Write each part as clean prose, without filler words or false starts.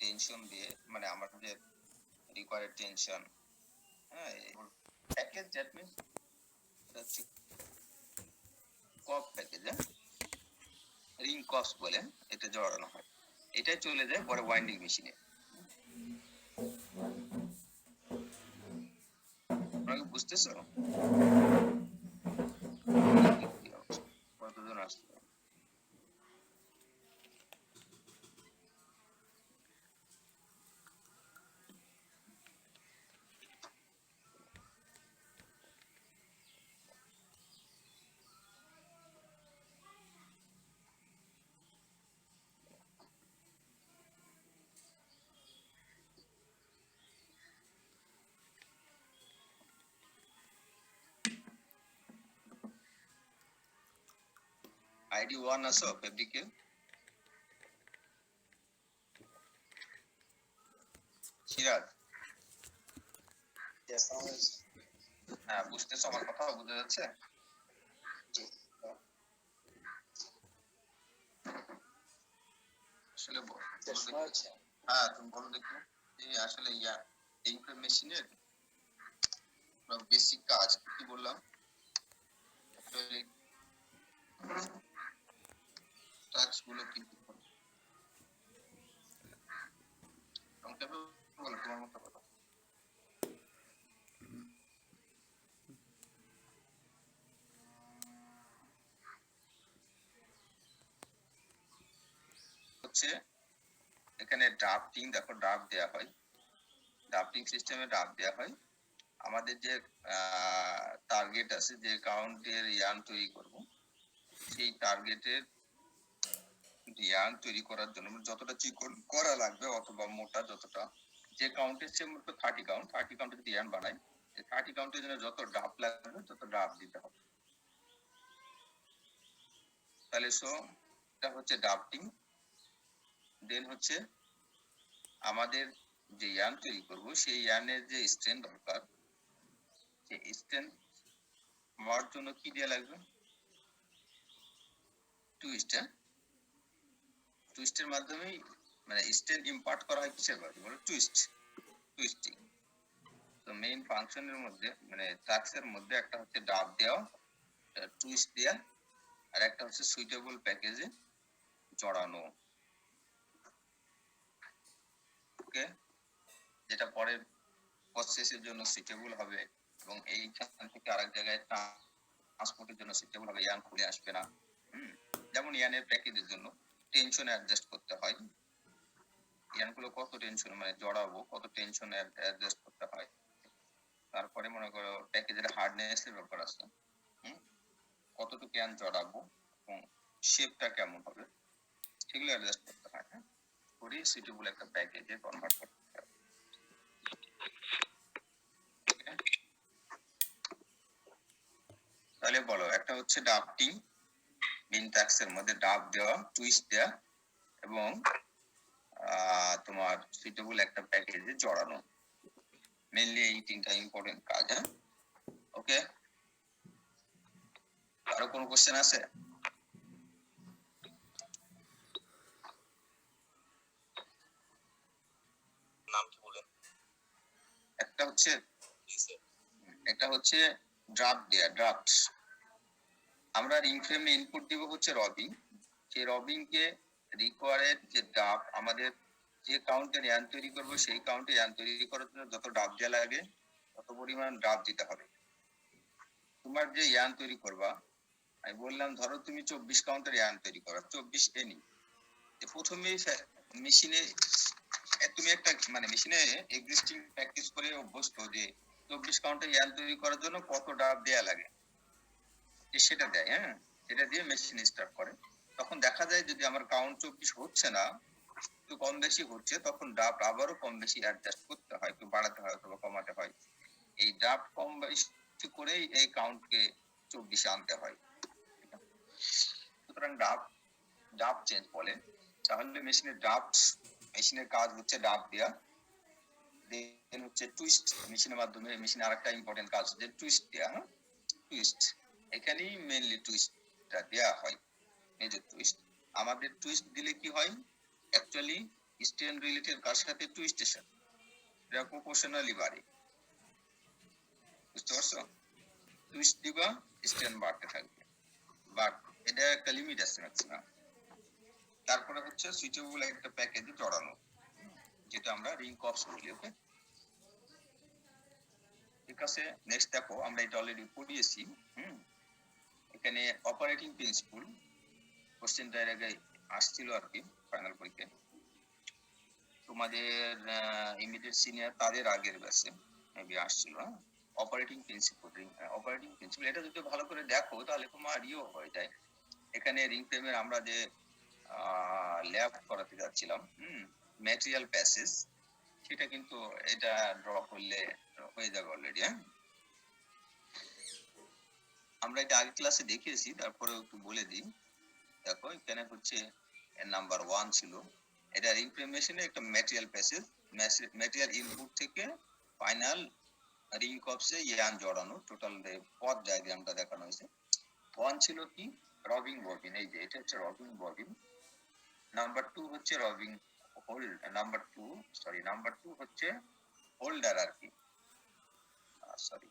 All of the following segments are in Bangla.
টেনশন দিয়ে মানে আমাদের রিকোয়ার্ড টেনশন, হ্যাঁ, প্যাকেজ দ্যাট মিন্স হচ্ছে কপ প্যাকেজ, রিং কপস বলে এটা জড়ানো হয়, এটাই চলে যায় পরে ওয়াইন্ডিং মেশিনে। আপনারা বুঝতেছো কতজন আসছে? আইডি 1 আছো ফেব্রিকে? সিরাজ, হ্যাঁ বুঝতেছো আমার কথা? বুঝা যাচ্ছে? আসলে হ্যাঁ তুমি বলো দেখো যে আসলে ইনফ্রেম মেশিনের বেসিক কাজ কি বললাম, টাস্ক গুলো কি বলো তোমার মতো কথা। হচ্ছে এখানে ড্রাফটিং, দেখো ড্রাফট দেয়া হয়, ড্রাফটিং সিস্টেমে ড্রাফট দেয়া হয়। আমাদের যে টার্গেট আছে, যে কাউন্টের ইয়ার্ন তৈরি করব, সেই টার্গেটের ইয়ার্ন তৈরি করার জন্য যতটা চিকন করা লাগবে অথবা মোটা যতটা, যে কাউন্টের চেয়ে মোট 30 কাউন্ট, 30 কাউন্টের যদি ইয়ার্ন বানাই, 30 কাউন্টের জন্য যত ড্রাফট লাগবে তত ড্রাফট দিতে হবে। তাহলে সো এটা হচ্ছে ড্রাফটিং। দেন হচ্ছে আমাদের যে ইয়ার্ন তৈরি করব সেই ইয়ার্নের যে স্ট্রেন দরকার, সেই স্ট্রেন হওয়ার জন্য কি দেয়া লাগবে? টুইস্ট। টুইস্টের মাধ্যমে মানে স্ট্রেন ইম্পার্ট করা হয় কিসের মাধ্যমে? Twist, twisting. তো মেইন ফাংশনের মধ্যে মানে টাস্কের মধ্যে একটা হচ্ছে ডাব দেওয়া, টুইস্ট দেওয়া, আর একটা হচ্ছে সুইটেবল প্যাকেজে জড়ানো। ওকে, যেটা পরে প্রসেসের জন্য সুইটেবল হবে এবং এইখান থেকে আরেক জায়গায় ট্রান্সপোর্টের জন্য সুইটেবল হবে, ইয়ান খুলে আসবে না। যেমন ইয়ানের প্যাকেজের জন্য টেনশন অ্যাডজাস্ট করতে হয়, ইয়ানগুলো কত টেনশন মানে জড়াবো, কত টেনশন অ্যাডজাস্ট করতে হয়। তারপরে মনে করো প্যাকেজের হার্ডনেস এর ব্যাপার আছে, কতটুকু ইয়ান জড়াবো এবং শেপটা কেমন হবে, সেগুলো অ্যাডজাস্ট করতে হয়। করে সুইটেবল একটা প্যাকেজে কনভার্ট করতে হয়। তাহলে বলো, একটা হচ্ছে ডাফটিং, মেইন টাস্কের মধ্যে ডাব দেওয়া, টুইস্ট দেওয়া এবং তোমার সুইটেবল একটা প্যাকেজে জড়ানো, মেইনলি এই তিনটা ইম্পর্টেন্ট কাজ। হ্যাঁ, ওকে। আরো কোনো কোশ্চেন আছে? নাম কি বলেন? একটা হচ্ছে ড্রাফট দেয়া, ড্রাফট। আমরা রিং ফ্রেমে ইনপুট দিব হচ্ছে রবিং, সেই রবিং কে রিকোয়ার্ড যে ড্রাফট, আমাদের যে কাউন্টে ইয়ার্ন তৈরি করব সেই কাউন্টে ইয়ার্ন তৈরি করার জন্য যত ড্রাফট দেওয়া লাগে তত পরিমাণ ড্রাফট দিতে হবে। তোমার যে ইয়ার্ন তৈরি করবা, আমি বললাম ধরো তুমি 24 কাউন্টের ইয়ার্ন তৈরি করো, 24 এনি, প্রথমেই মেশিনে তুমি একটা মানে মেশিনে এক্সিস্টিং প্র্যাকটিস করে অভ্যস্ত যে 24 কাউন্টের ইয়ার্ন তৈরি করার জন্য কত ড্রাফট দেওয়া লাগে, সেটা দেয়। হ্যাঁ, সেটা দিয়ে মেশিন স্টার্ট করে। তখন দেখা যায় যদি আমার কাউন্ট 24 হচ্ছে না, একটু কম বেশি হচ্ছে, তখন ড্রাফট আবারও কম বেশি অ্যাডজাস্ট করতে হয়, একটু বাড়াতে হয় অথবা কমাতে হয়। এই ড্রাফট কম বেশি করেই এই কাউন্টকে 24 আনতে হয়। সুতরাং ড্রাফট চেঞ্জ বলে। তাহলে মেশিনের ড্রাফট, মেশিনের কাজ হচ্ছে ড্রাফট দেওয়া। দেন হচ্ছে টুইস্ট, মেশিনের মাধ্যমে মেশিনে আরেকটা ইম্পর্টেন্ট কাজ হচ্ছে টুইস্ট দেওয়া। টুইস্ট এখানেই মেইনলি টুইস্টটা দেওয়া হয়, মেজর টুইস্ট। আমাদের টুইস্ট দিলে কি হয়, অ্যাকচুয়ালি স্ট্রেন রিলেটেড কার সাথে টুইস্টের, এটা প্রপোর্শনালি বাড়ে, বুঝতে পারছো? টুইস্ট দিবা স্ট্রেন বাড়তে থাকবে, বাট এটা একটা লিমিট আছে ম্যাক্সিমাম। তারপরে হচ্ছে সুইচেবল একটা প্যাকেজে জড়ানো, যেটা আমরা রিং কপস বলি। ওকে, ঠিক আছে। নেক্সট দেখো, আমরা এটা অলরেডি পড়িয়েছি। এখানে অপারেটিং প্রিন্সিপল কোশ্চেনটা এর আগে আসছিল আর কি ফাইনাল পরীক্ষায়, তোমাদের ইমিডিয়েট সিনিয়র তাদের আগের ব্যাচে মেবি আসছিল। অপারেটিং প্রিন্সিপল, এটা যদি ভালো করে দেখো তাহলে তোমার হয়ে যায়। এখানে রিং ফ্রেমের আমরা যে ল্যাব করাতে যাচ্ছিলাম, ম্যাটেরিয়াল প্যাসেজ, সেটা কিন্তু এটা ড্র করলে হয়ে যাবে অলরেডি। আমরা এটা আগের ক্লাসে দেখিয়েছি, তারপরে একটু বলে দিই। দেখো এখানে হচ্ছে নাম্বার 1 ছিল, এটা রিং ফ্রেম মেশিনে একটা ম্যাটেরিয়াল প্যাসেজ, ম্যাটেরিয়াল ইনপুট থেকে ফাইনাল রিং কপসে ইয়ান জড়ানো, টোটাল পথ ডায়াগ্রামটা দেখানো হয়েছে। 1 ছিল কি, রবিং ববিন, এই যে এটা হচ্ছে রবিং ববিন। নাম্বার 2 হচ্ছে রবিং হোল্ড, নাম্বার 2 হচ্ছে হোল্ডার আর কি, সরি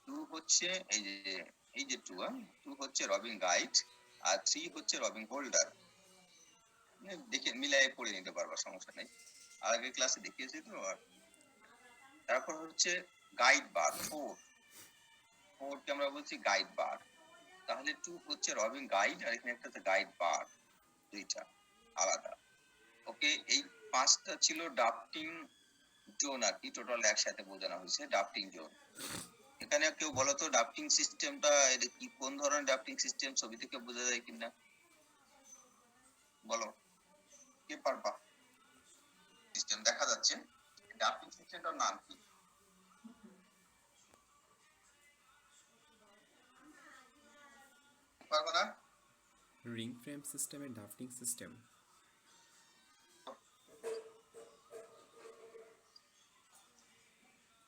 2 হচ্ছে এই যে 2 হচ্ছে রবিং গাইড, আর 3 হচ্ছে রবিং হোল্ডার। দেখে মিলাই পড়ে নিতে পারবা, সমস্যা নেই, আগের ক্লাসে দেখিয়েছি তো। তারপর হচ্ছে গাইড বার, 4 কে আমরা বলছি গাইড বার। তাহলে 2 হচ্ছে রবিং গাইড, আর এখানে একটা হচ্ছে গাইড বার, দুইটা আলাদা। ওকে, এই 5টা ছিল ডাফটিং জোন আর কি, টোটাল একসাথে বোঝানো হয়েছে ডাফটিং জোন। এখানে কেউ বলো তো ডাফটিং সিস্টেমটা এটা কি, কোন ধরনের ডাফটিং সিস্টেম, ছবি থেকে বোঝা যায় কিনা বলো, কে পারবা? সিস্টেম দেখা যাচ্ছে, ডাফটিং সিস্টেমটার নাম কি পারবো না? রিং ফ্রেম সিস্টেমের ড্রাফটিং সিস্টেম।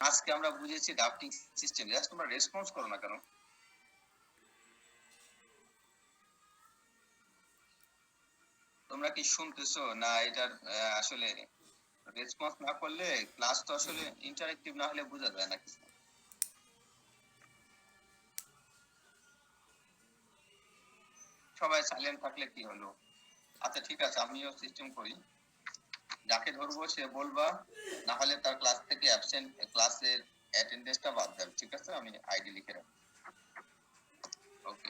আজকে আমরা বুঝেছি ড্রাফটিং সিস্টেম, জাস্ট তোমরা রেসপন্স করো না কেন? তোমরা কি শুনতেছো না? এটার আসলে রেসপন্স না করলে ক্লাস তো আসলে ইন্টারেক্টিভ না হলে বোঝা যায় না কিছু। সবাই সাইলেন্ট থাকলে কি হলো? আচ্ছা ঠিক আছে, আমিও সিস্টেম করি, যাকে ধরবো সে বলবা, না হলে তার ক্লাস থেকে অ্যাবসেন্ট, ক্লাসের অ্যাটেন্ডেন্সটা বাদ দেবে, ঠিক আছে? আমি আইডি লিখে রাখবো। ওকে,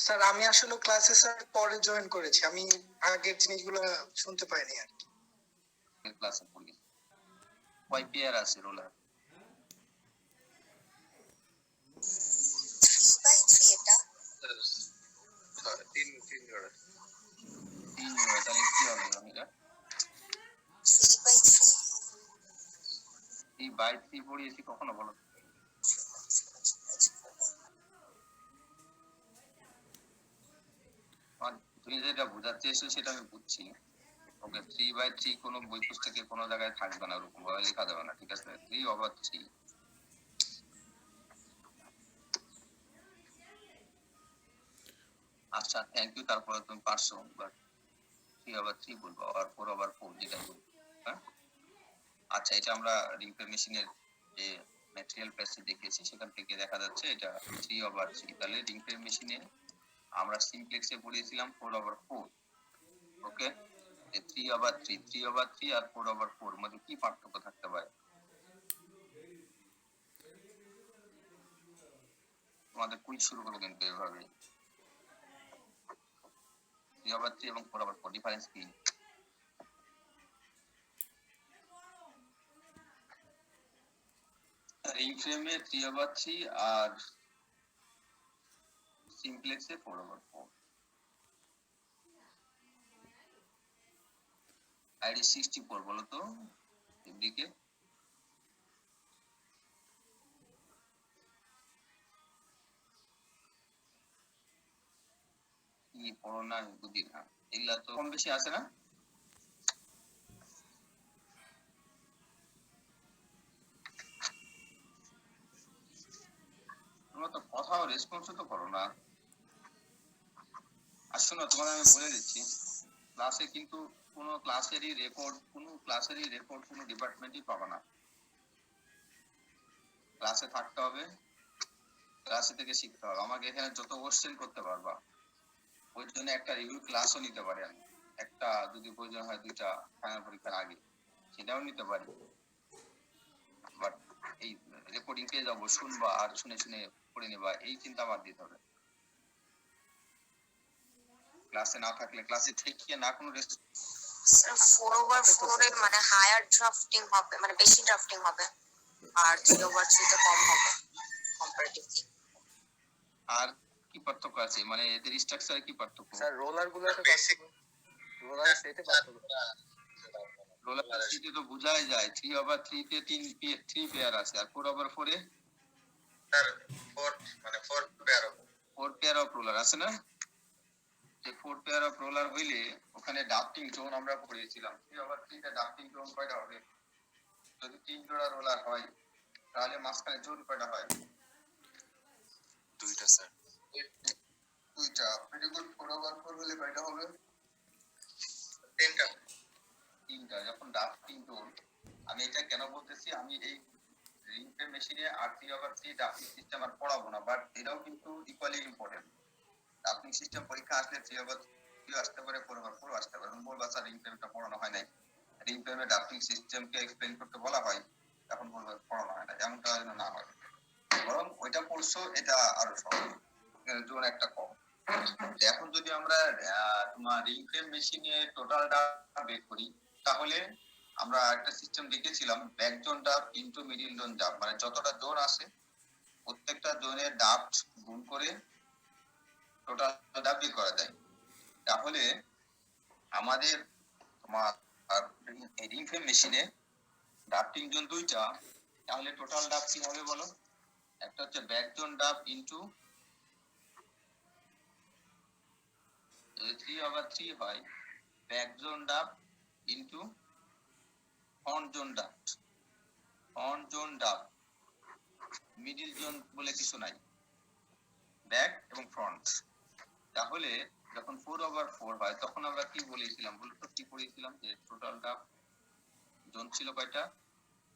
স্যার আমি আসলে ক্লাসে স্যার পরে জয়েন করেছি, আমি আগের জিনিসগুলো শুনতে পাইনি আর কি। ক্লাসে পড়ি, কয় পেয়ার আছে রোলার? 3/3 এটা তিন জোড়া, তাহলে কি হবে রমিলা? 3/3 3/3 পড়িয়েছি কখনো বলো? তুমি যেটা বোঝাতে এসো সেটা আমি বুঝছি। ওকে, 3/3 কোনো বই পুস্তকে কোনো জায়গায় থাকবে না, ওরকম ভাবে লেখা যাবে না, ঠিক আছে? 3/3। আচ্ছা থ্যাংক ইউ, তারপরে তুমি পারছো, বাট 3/3 বলবো, আর 4/4 যেটা বলবো। হ্যাঁ, আচ্ছা এটা আমরা রিংপের মেশিনের যে ম্যাটেরিয়াল প্যাসেজ দেখিয়েছি সেখান থেকে দেখা যাচ্ছে এটা 3/3। তাহলে রিংপের মেশিনে আমরা সিমপ্লেক্সে পড়িয়েছিলাম 4/4। ওকে, 3/3 আর 4/4 মধ্যে কি পার্থক্য থাকতে পারে? তোমাদের কুইজ শুরু করবো কিন্তু এভাবে। 3/3 এবং 4/4 ডিফারেন্স কি? রিং ফ্রেমে 3/3 আর সিমপ্লেক্সে 4/4। আইডি 64 বলো তো এদিকে। কি পড়ো না বুঝি না, এগুলা তো কম বেশি আছে না? রেসপন্সও তো করো না। আর শোনো, তোমার আমি বলে দিচ্ছি, ক্লাসে কিন্তু কোনো ক্লাসেরই রেকর্ড কোনো ডিপার্টমেন্টই পাবে না। ক্লাসে থাকতে হবে, ক্লাসে থেকে শিখতে হবে। আমাকে এখানে যত কোশ্চেন করতে পারবা, ওই জন্য একটা রিভিউ ক্লাসও নিতে পারি আমি, একটা যদি প্রয়োজন হয় 2টা ফাইনাল পরীক্ষার আগে, সেটাও নিতে পারি। বাট এই রেকর্ডিং পেয়ে যাবো, শুনবা আর শুনে শুনে পড়ে নেবা, এই চিন্তা বাদ দিতে হবে। ক্লাসে না থাকলে, ক্লাসে থেকে না কোনো স্যার 4/4 এর মানে হায়ার ড্রাফটিং হবে, মানে বেশি ড্রাফটিং হবে, আর 3/3 তে কম হবে কম্পারেটিভলি। আর কি পার্থক্য আছে, মানে এদের স্ট্রাকচারে কি পার্থক্য? স্যার রোলার গুলোতে বেসিক রোলার সেটে পার্থক্য। রোলার সিটে তো বোঝাই যায় 3/3 তে 3 পেয়ার আছে, আর 4/4 এ স্যার 4 মানে 4 পেয়ার 4 পেয়ার অফ রোলার আছে না? যে 4 পেয়ার অফ রোলার হইলে ওখানে ডাফটিং জোন আমরা পড়িয়েছিলাম। 3/3 তে ডাফটিং জোন কয়টা হবে? যদি 3 জোড়া রোলার হয় তাহলে মাঝখানে জোন কয়টা হয়? 2টা স্যার। 2টা। Very good. 4/4 হলে কয়টা হবে? 3টা। 3টা। যখন ডাফটিং জোন, আমি এটা কেন বলতেছি, আমি এই রিং ফ্রেম মেশিনে আর 3/3 ডাফটিং সিস্টেম আর পড়াবো না, বাট এটাও কিন্তু ইকুয়ালি ইম্পর্টেন্ট। ডাফটিং সিস্টেম পরীক্ষা আসলে 3/3 আসতে পারে, 4/4 আসতে পারে। বলবা স্যার রিং ফ্রেমটা পড়ানো হয় নাই, রিং ফ্রেমে ডাফটিং সিস্টেমকে এক্সপ্লেইন করতে বলা হয়, এখন বলবো পড়ানো হয় না, এমনটা যেন না হয়। বরং ওইটা পড়ছো, এটা আরো সহজ, জোন একটা কম। এখন যদি আমরা তোমার রিং ফ্রেম মেশিনে টোটাল ডাফ বের করি, তাহলে আমরা একটা সিস্টেম দেখেছিলাম, back zone Duff into middle zone doff, মানে যতটা জোন আছে প্রত্যেকটা জোনের ডাফ গুণ করে টোটাল ডাফ বের করা যায়। তাহলে আমাদের তোমার রিং ফ্রেম মেশিনে ডাফটিং জোন 2টা, তাহলে টোটাল ডাফ কি হবে বলো? একটা হচ্ছে ব্যাক জোন ডাফ ইনটু 3/3 হয় back zone Duff into front zone doff. Front zone doff, middle zone বলে কিছু নাই, ব্যাক এবং ফ্রন্ট। তাহলে যখন 4/4 হয় তখন আমরা কি বলেছিলাম বলো তো, কি পড়েছিলাম যে টোটাল ডাফ জোন ছিল কয়টা?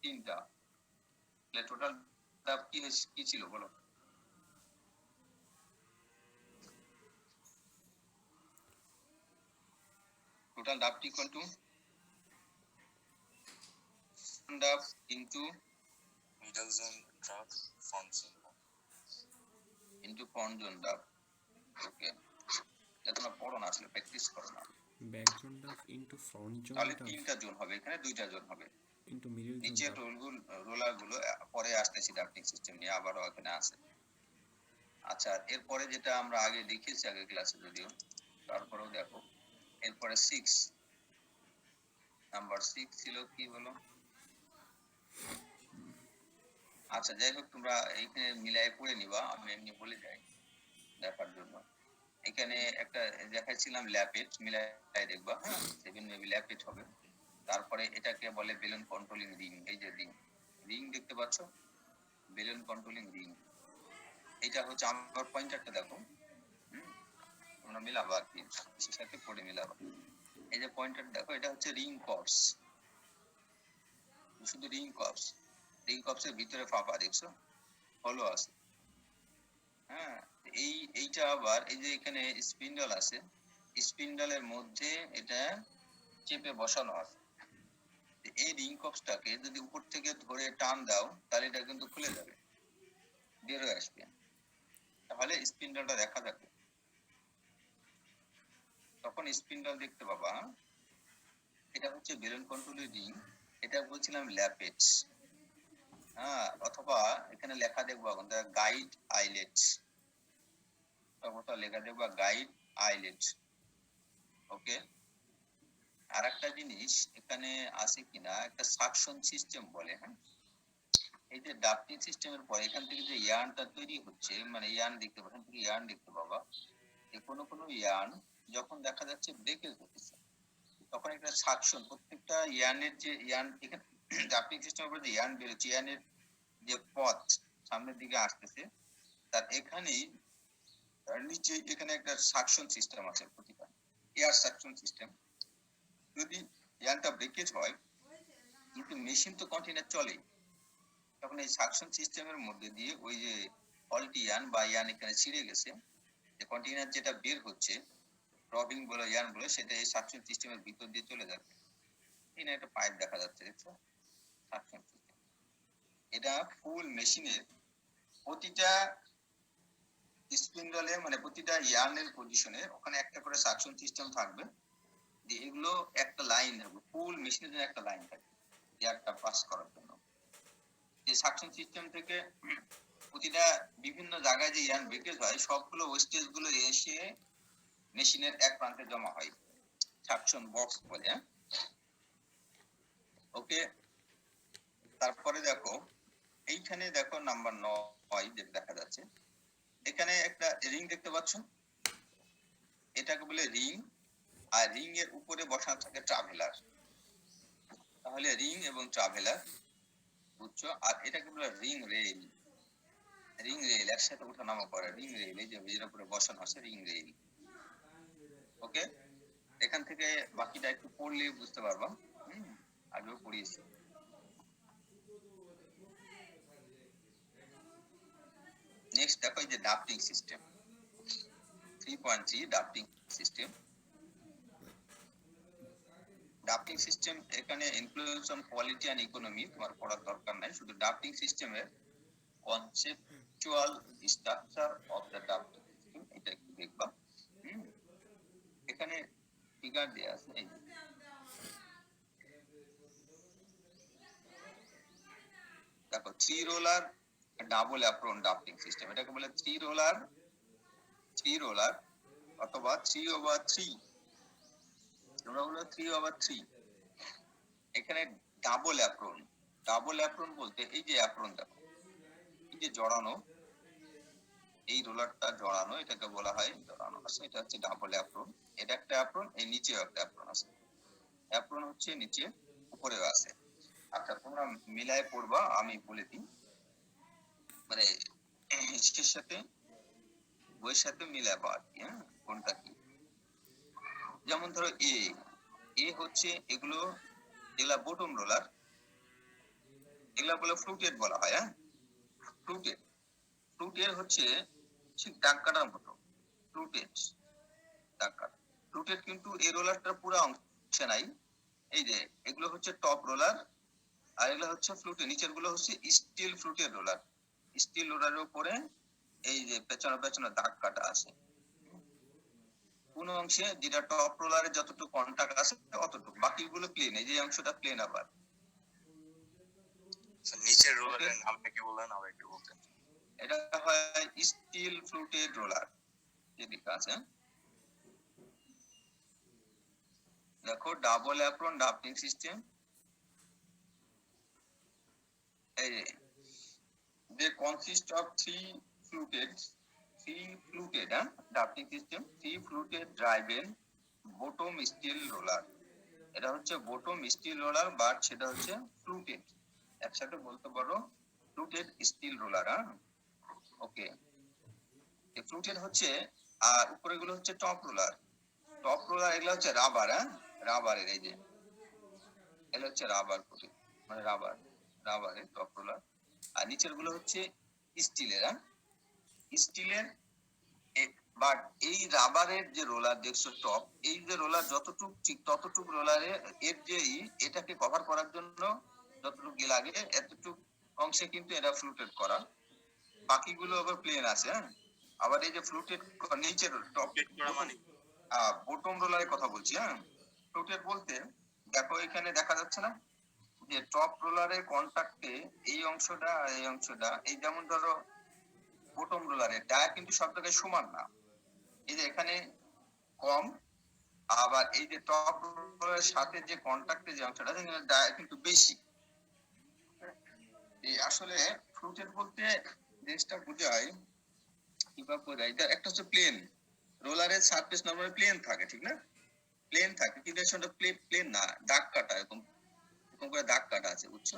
3টা। তাহলে টোটাল ডাফ কি ছিল বলো? Total draft equal to draft into middle zone drop front zone front zone draft. Okay, এটা তোমরা পড়ো না, আসলে প্র্যাকটিস করো না। Back zone Duff into front zone তাহলে ডাফ 3টা জোন হবে, এখানে 2টা জোন হবে। ইনটু মিডল জোন নিচের ডাফ। রোলার গুলো পরে আসতেছি ডাফটিং সিস্টেম নিয়ে, আবারও এখানে আছে। আচ্ছা, এরপরে যেটা আমরা আগে দেখিয়েছি আগের ক্লাসে, যদিও তারপরেও দেখো, এরপরে 6 নাম্বার 6 ছিল কি বলো? আচ্ছা যাই হোক, তোমরা এইখানে মিলাই পড়ে নিবা, আমি এমনি বলে যাই দেখার জন্য। এখানে একটা দেখাইছিলাম ল্যাপেট, মিলাই দেখবা, হ্যাঁ 7 মেবি ল্যাপেট হবে। তারপরে এটাকে বলে বেলুন কন্ট্রোলিং রিং। এই যে রিং দেখতে পাচ্ছ, বেলুন কন্ট্রোলিং রিং, এটা হচ্ছে আমার পয়েন্টারটা দেখো, তোমরা মিলাবা আর কি, কিছুর সাথে পড়ে মিলাবা। এই যে পয়েন্টার দেখো, এটা হচ্ছে রিং কর্স, শুধু রিং কর্স। রিং কর্সের ভিতরে ফাঁপা দেখছো, হলো আছে, হ্যাঁ। এইটা আবার এই যে এখানে স্পিন্ডল আছে, স্পিন্ডলের মধ্যে এটা চেপে বসানো আছে। এই রিং কপসটাকে যদি উপর থেকে ধরে টান দাও, তাহলে এটা কিন্তু খুলে যাবে, বের হয়ে আসবে, তাহলে স্পিন্ডলটা দেখা যাবে, তখন স্পিন্ডল দেখতে পাবা। এটা হচ্ছে বেলুন কন্ট্রোলের রিং, এটা বলছিলাম ল্যাপেটস, হ্যাঁ। অথবা এখানে লেখা দেখবা গাইড আইলেট, লেখা দেখবা গাইড আইলেট। ওকে, আর একটা জিনিস এখানে আছে কিনা, একটা সাকশন সিস্টেম বলে, হ্যাঁ। এই যে ডাফটিং সিস্টেমের পরে এখান থেকে যে ইয়ার্নটা তৈরি হচ্ছে, মানে ইয়ার্ন দেখতে পাবেন, তুমি ইয়ার্ন দেখতে পাবা, যে কোনো কোনো ইয়ার্ন যখন দেখা যাচ্ছে ব্রেকেজ হতেছে, তখন একটা সাকশন, প্রত্যেকটা ইয়ার্নের যে ইয়ার্ন এখানে ডাফটিং সিস্টেমের পরে যে ইয়ার্ন বেরোচ্ছে, ইয়ার্নের যে পথ সামনের দিকে আসতেছে, তার এখানেই তার নিচে এখানে একটা সাকশন সিস্টেম আছে, প্রতিটা এয়ার সাকশন সিস্টেম। যদি ইয়ানটা ব্রেকেজ হয় কিন্তু মেশিন তো কন্টিনিউ চলে, তখন এই সাকশন সিস্টেমের মধ্যে দিয়ে ওই যে ফল্টি ইয়ান বা ইয়ান এখানে ছিঁড়ে গেছে, যে কন্টিনিউর যেটা বের হচ্ছে রবিং বলে ইয়ান বলে, সেটা এই সাকশন সিস্টেমের ভিতর দিয়ে চলে যাবে। এখানে একটা পাইপ দেখা যাচ্ছে, দেখছো সাকশন সিস্টেম। এটা ফুল মেশিনের প্রতিটা স্পিন্ডলে মানে প্রতিটা ইয়ার্নের পজিশনে ওখানে একটা করে সাকশন সিস্টেম থাকবে, যে এগুলো একটা লাইন থাকবে, ফুল মেশিনের জন্য একটা লাইন থাকবে এয়ারটা পাস করার জন্য। যে সাকশন সিস্টেম থেকে প্রতিটা বিভিন্ন জায়গায় যে ইয়ার্ন ব্রেকেজ হয় সবগুলো ওয়েস্টেজ গুলো এসে মেশিনের এক প্রান্তে জমা হয়, সাকশন বক্স বলে। ওকে, তারপরে দেখো এইখানে দেখো নাম্বার 9 যেটা দেখা যাচ্ছে, এখানে একটা রিং দেখতে পাচ্ছ, এটাকে বলে রিং। আর রিং এর উপরে বসানো থাকে ট্রাভেলার। তাহলে রিং এবং ট্রাভেলার বুঝছো, আর এটাকে বলে রিং রেল। রিং রেল একসাথে ওঠানামা করে, রিং রেল এই যে এর উপরে বসানো আছে রিং রেল। ওকে, এখান থেকে বাকিটা একটু পড়লে বুঝতে পারবা, আগেও পড়িয়েছি। নেক্সট দেখো এই যে drafting system 3.3 drafting system. Drafting system এখানে influence on quality and economy তোমার পড়ার দরকার নাই, শুধু ডাফটিং সিস্টেমের conceptual structure of the drafting system এটা একটু দেখবা। এখানে ফিগার দেয়া আছে, এই দেখো 3 রোলার ডাবল অ্যাপ্রন ডাফটিং সিস্টেম, এটাকে বলে 3 রোলার অথবা 3/3, তোমরা বলো 3/3। এখানে ডাবল অ্যাপ্রন। ডাবল অ্যাপ্রন বলতে এই যে অ্যাপ্রন দেখো, এই যে জড়ানো, এই রোলারটা জড়ানো, এটাকে বলা হয় জড়ানো আছে, এটা হচ্ছে ডাবল অ্যাপ্রন। এটা একটা অ্যাপ্রন, এই নিচেও একটা অ্যাপ্রন আছে। অ্যাপ্রন হচ্ছে নিচে উপরেও আছে। আচ্ছা তোমরা মিলায় পড়বা, আমি বলে দিই, মানে হিস্ট্রির সাথে বইয়ের সাথে মিলাবা আর কি, কোনটা কি। যেমন ধরো এ হচ্ছে এগুলো, এগুলা বটম রোলার, এগুলা বলে ফ্লুটেড বলা হয়। ফ্লুটেড হচ্ছে ঠিক দাগ কাটার মতো, ফ্লুটেড দাগ কাটা। ফ্লুটেড কিন্তু এই রোলারটার পুরো অংশে নাই, এই যে এগুলো হচ্ছে টপ রোলার, আর এগুলো হচ্ছে ফ্লুটেড, নিচের গুলো হচ্ছে স্টিল ফ্লুটেড রোলার। স্টিল রোলারের উপরে এই যে পেছনে পেছনে দাগ কাটা আছে, কোন অংশে যেটা টপ রোলারে যতটুকু কন্টাক্ট আছে অতটুকু, বাকিগুলো প্লেন, এই যে অংশটা প্লেন। আবার নিচের রোলারের নামটা কি বললেন আবার একটু বলতেন? এটা হয় স্টিল ফ্লুটেড রোলার, যে লেখা আছে দেখো ডাবল অ্যাপ্রন ডাফটিং সিস্টেম। এই যে consist of three fluted drafting system, 3 fluted driven bottom steel roller. এটা হচ্ছে বটম স্টিল রোলার, বাট সেটা হচ্ছে ফ্লুটেড, একসাথে বলতে পারো ফ্লুটেড স্টিল রোলার। ওকে, এই ফ্লুটেড হচ্ছে, আর উপরে গুলো হচ্ছে টপ রোলার। টপ রোলার এগুলো হচ্ছে রাবার, রাবারের, এই যে এগুলো হচ্ছে রাবার কোটেড, মানে রাবারের টপ রোলার। আর নিচের গুলো হচ্ছে স্টিলের, স্টিলের। বাট এই রাবারের যে রোলার দেখছো টপ, এই যে রোলার যতটুক ঠিক ততটুক রোলারে এর যে এটাকে কভার করার জন্য যতটুকু লাগে এতটুক অংশে কিন্তু এটা ফ্লুটেড করা, বাকিগুলো আবার প্লেন আছে। আবার এই যে ফ্লুটেড নিচের টপ মানে বটম রোলারের কথা বলছি। ফ্লুটেড বলতে দেখো এখানে দেখা যাচ্ছে না যে টপ রোলারের কন্টাক্টে এই অংশটা আর এই অংশটা, এই যেমন ধরো বটম রোলারের ডায়া কিন্তু সব জায়গায় সমান না, এই যে এখানে কম, আবার এই যে টপ রোলারের সাথে যে কন্টাক্টে যে অংশটা সেখানে ডায়া কিন্তু বেশি। এই আসলে ফ্লুটেড বলতে জিনিসটা বোঝায় কিভাবে বোঝায়, এটা একটা হচ্ছে প্লেন রোলারের সারফেস নরমালি প্লেন থাকে, ঠিক না, প্লেন থাকে, কিন্তু এর সঙ্গে প্লেন না, দাগ কাটা, এরকম এরকম করে দাগ কাটা আছে, বুঝছো,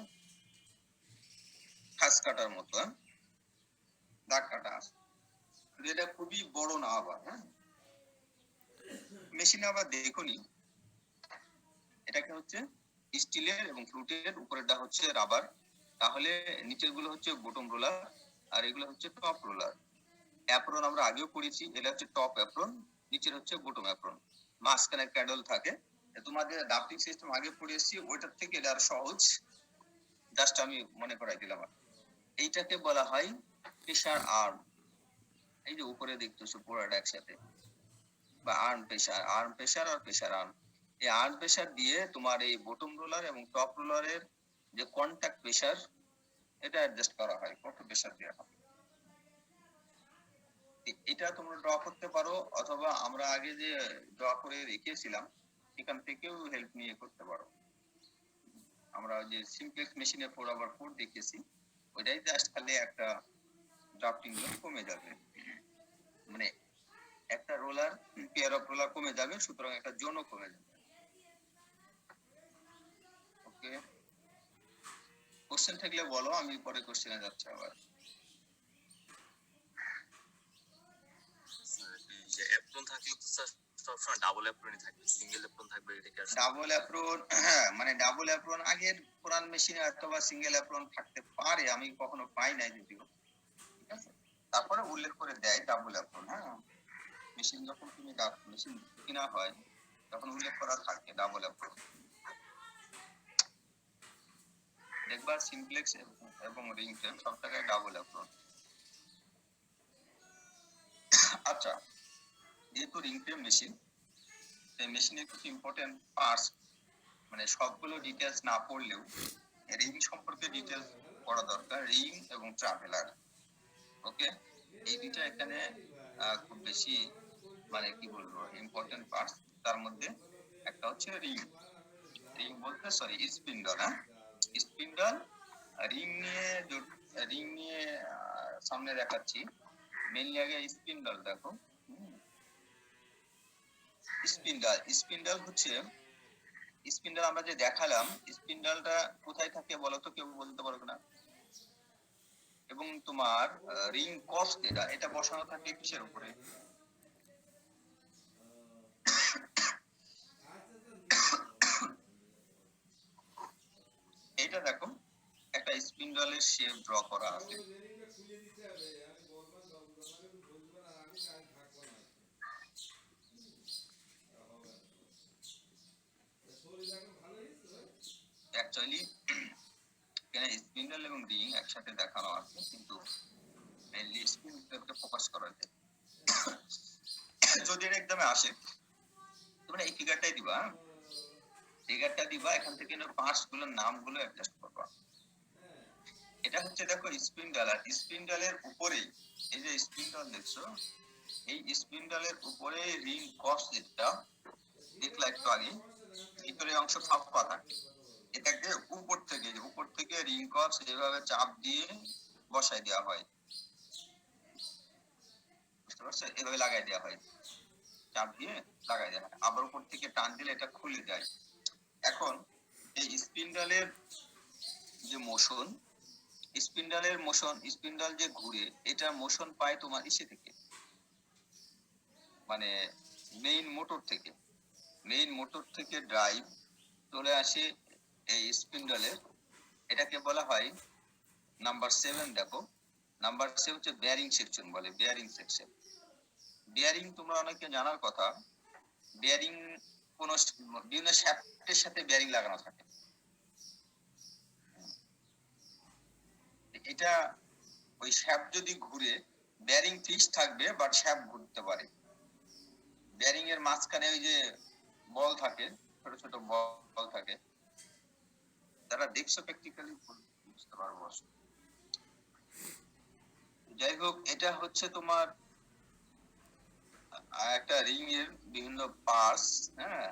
খাস কাটার মতো দাগ কাটা আছে। এটা খুবই বড় না আবার, হ্যাঁ। মেশিনে আবার দেখুনি, এটাকে হচ্ছে স্টিলের এবং ফ্লুটের, উপরেরটা হচ্ছে রাবার, তাহলে নিচের গুলো হচ্ছে বটম রোলার আর এগুলো হচ্ছে টপ রোলার। অ্যাপ্রন আমরা আগেও পড়েছি, এটা হচ্ছে টপ অ্যাপ্রন, নিচের হচ্ছে বটম অ্যাপ্রন, মাঝখানে ক্যাডল থাকে। তোমাদের ডাফটিং সিস্টেম আগে পড়েছি, ওইটার থেকে এটা আর সহজ, জাস্ট আমি মনে করাই দিলাম। এইটাকে বলা হয় প্রেসার আর্ম। এই যে উপরে দেখতেছো পুরোটা একসাথে, বা আর্ম প্রেসার, আর্ম প্রেসার আর প্রেসার আর্ম। এই আর্ম প্রেসার দিয়ে তোমার এই বটম রোলার এবং টপ রোলারের যে কন্টাক্ট প্রেসার, এটা অ্যাডজাস্ট করা হয়, কত প্রেসার দেওয়া হবে। এটা তোমরা ড্র করতে পারো, অথবা আমরা আগে যে ড্র করে রেখেছিলাম সেখান থেকেও হেল্প নিয়ে করতে পারো। আমরা যে সিমপ্লেক্স মেশিনে 4/4 দেখেছি, ওইটাই জাস্ট খালি একটা ড্রাফটিং জোন কমে যাবে, মানে একটা রোলার, পেয়ার অফ রোলার কমে যাবে, সুতরাং একটা জোনও কমে যাবে। ওকে, কোশ্চেন থাকলে বলো, আমি পরে কোশ্চেনে যাচ্ছি আবার। যে অ্যাপ্রন থাকলে তো স্যার সবসময় ডাবল অ্যাপ্রনই থাকবে, সিঙ্গেল অ্যাপ্রন থাকবে এটা কি আর ডাবল অ্যাপ্রন, মানে ডাবল অ্যাপ্রন আগের পুরান মেশিনে অথবা সিঙ্গেল অ্যাপ্রন থাকতে পারে, আমি কখনো পাই নাই যদিও, ঠিক আছে। তারপরে উল্লেখ করে দেয় ডাবল অ্যাপ্রন, হ্যাঁ, মেশিন যখন তুমি মেশিন কিনা হয় তখন উল্লেখ করা থাকে ডাবল অ্যাপ্রন। দেখবার সিমপ্লেক্স এবং রিং ফ্রেম সব জায়গায় ডাবল অ্যাপ্রন। আচ্ছা, যেহেতু রিং ফ্রেম মেশিন, সেই মেশিনের কিছু ইম্পর্টেন্ট পার্টস, মানে সবগুলো ডিটেলস না পড়লেও রিং সম্পর্কে ডিটেলস পড়া দরকার, রিং এবং ট্রাভেলার। ওকে, এই দুইটা এখানে খুব বেশি, মানে কি বলবো, ইম্পর্টেন্ট পার্টস। তার মধ্যে একটা হচ্ছে রিং, রিং বলতে সরি স্পিন্ডল, হ্যাঁ, স্পিন্ডল। রিং নিয়ে সামনে দেখাচ্ছি, মেইনলি আগে স্পিন্ডল দেখো। স্পিন্ডল, স্পিন্ডল হচ্ছে, স্পিন্ডল আমরা যে দেখালাম, স্পিন্ডলটা কোথায় থাকে বলো তো, কেউ বলতে পারবে না? এবং তোমার রিং কস্ট, এটা এটা বসানো থাকে কিসের উপরে? এটা দেখো, একটা স্পিন্ডলের শেপ ড্র করা আছে, অ্যাকচুয়ালি এখানে স্পিন্ডল এবং রিং একসাথে দেখানো আছে, কিন্তু মেইনলি স্পিন্ডলকে ফোকাস করা যায়। যদি এটা একদমে আসে, তোমরা এই ফিগারটাই দিবা, ফিগারটা দিবা, এখান থেকে পার্টস গুলোর নামগুলো অ্যাডজাস্ট করবা। এটা হচ্ছে দেখো স্পিন্ডল, আর স্পিন্ডলের উপরেই এই যে স্পিন্ডল দেখছো, এই স্পিন্ডলের উপরে রিং কস যেটা দেখলা একটু আগে, ভিতরে অংশ ফাঁপা থাকে, এটাকে উপর থেকে রিং কস এভাবে চাপ দিয়ে বসাই দেওয়া হয়, বুঝতে পারছো? এভাবে লাগাই দেওয়া হয়, চাপ দিয়ে লাগাই দেওয়া হয়, আবার উপর থেকে টান দিলে এটা খুলে যায়। এখন এই স্পিন্ডলের যে মোশন, স্পিন্ডল যে ঘুরে, এটা মোশন পায় তোমার ইসে থেকে, মানে মেইন মোটর থেকে ড্রাইভ চলে আসে এই স্পিন্ডলের, এটাকে বলা হয় নাম্বার 7। দেখো নাম্বার 7 হচ্ছে বেয়ারিং সেকশন, বলে বেয়ারিং সেকশন। বেয়ারিং তোমরা অনেকে জানার কথা, বেয়ারিং কোন বিভিন্ন শ্যাফটের সাথে বেয়ারিং লাগানো থাকে, এটা ওই শ্যাফট যদি ঘুরে, বেয়ারিং ফিক্স থাকবে বাট শ্যাফট ঘুরতে পারে। বেয়ারিং এর মাঝখানে ওই যে বল থাকে, ছোট ছোট বল থাকে, যারা দেখছো প্র্যাকটিক্যালি বুঝতে পারবো। যাই হোক, এটা হচ্ছে তোমার একটা রিং এর বিভিন্ন পার্টস, হ্যাঁ,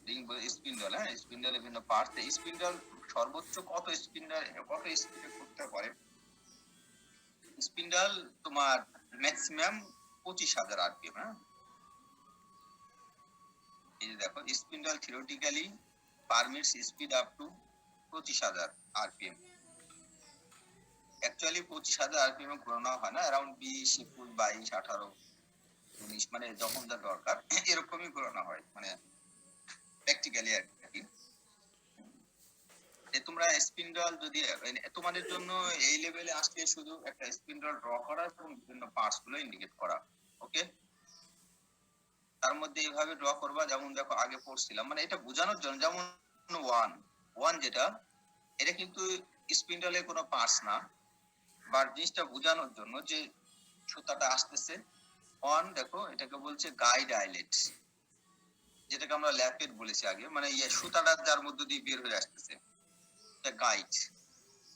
রিং স্পিন্ডল, হ্যাঁ, স্পিন্ডলের বিভিন্ন পার্টস। স্পিন্ডল সর্বোচ্চ কত স্পিডে করতে পারে? স্পিন্ডল তোমার ম্যাক্সিমাম 25,000 আরপিএম, হ্যাঁ। এই যে দেখো, spindle theoretically permits speed up to 25,000 RPM. Actually 25,000 RPM ঘোরানো হয় না, অ্যারাউন্ড 20, 21, 22, 18, 19 মানে যখন যা দরকার এরকমই ঘোরানো হয়, মানে প্র্যাকটিক্যালি আর কি। তোমরা স্পিন্ডল যদি তোমাদের জন্য এই লেভেলে আসলে শুধু একটা স্পিন্ডল ড্র করা এবং বিভিন্ন পার্টস গুলো ইন্ডিকেট করা, ওকে। তার মধ্যে এইভাবে ড্র করবা, যেমন দেখো আগে পড়ছিলাম, মানে এটা বোঝানোর জন্য, যেমন ওয়ান ওয়ান যেটা, এটা কিন্তু স্পিন্ডলের কোনো পার্টস না, বা জিনিসটা বোঝানোর জন্য যে সুতাটা আসতেছে ওয়ান, দেখো এটাকে বলছে গাইড আইলেট, যেটাকে আমরা ল্যাপেট বলেছি আগে, মানে সুতাটা যার মধ্যে দিয়ে বের হয়ে আসতেছে, এটা গাইড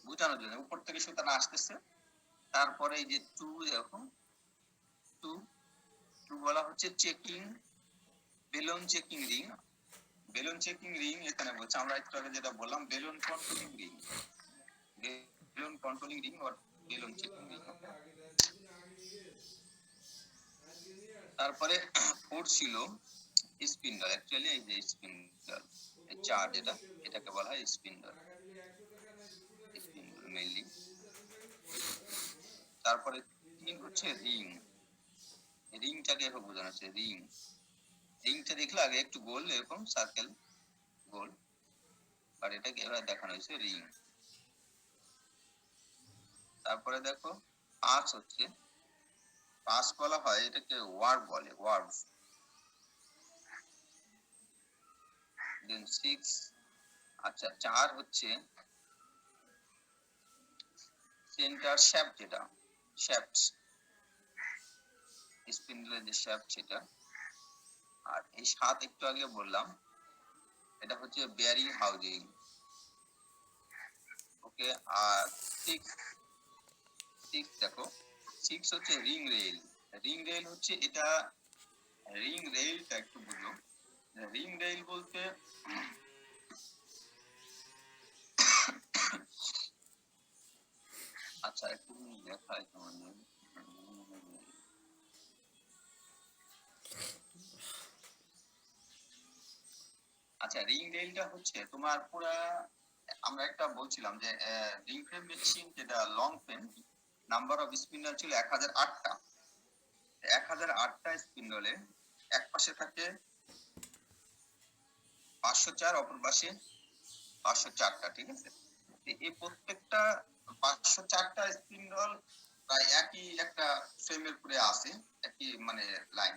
বোঝানোর জন্য উপর থেকে সুতাটা আসতেছে। তারপরে এই যে টু, দেখো টু টু বলা হচ্ছে checking balloon checking ring, balloon checking ring এখানে বলছে, আমরা একটু আগে যেটা বললাম balloon controlling ring, balloon controlling ring আর বেলুন চেকিং রিং। তারপরে ফোর ছিল স্পিন্ডল, অ্যাকচুয়ালি এই যে স্পিন্ডল এই চার যেটা, এটাকে বলা হয় স্পিন্ডল, স্পিন্ডল মেইনলি। তারপরে তিন হচ্ছে রিং, রিংটাকে এখন বোঝানো হচ্ছে রিং, রিংটা দেখলে আগে একটু গোল এরকম সার্কেল গোল, আর এটাকে এবার দেখানো হয়েছে রিং। তারপরে দেখো পাঁচ হচ্ছে, পাঁচ বলা হয় এটাকে ওয়ার্ব বলে, ওয়ার্ব। দেন সিক্স, আচ্ছা চার হচ্ছে সেন্টার শ্যাফট, যেটা শ্যাফট স্পিন্ডলের যে শ্যাফট সেটা। আর এই সাত একটু আগে বললাম, এটা হচ্ছে বেয়ারিং হাউজিং, ওকে। আর সিক্স, সিক্স দেখো সিক্স হচ্ছে রিং রেল, রিং রেল হচ্ছে এটা, রিং রেলটা একটু বুঝো, রিং রেল বলতে আচ্ছা একটু দেখাই তোমাদের, আচ্ছা রিং রেলটা হচ্ছে তোমার পুরা, আমরা একটা বলছিলাম যে রিং ফ্রেম মেশিন যেটা long frame, number of spindle ছিল 1008টা, 1008টা স্পিন্ডলে এক পাশে থাকে 504, অপর পাশে 504টা, ঠিক আছে। এই প্রত্যেকটা 504টা স্পিন্ডল প্রায় একই একটা ফ্রেমের উপরে আছে, একই মানে লাইন,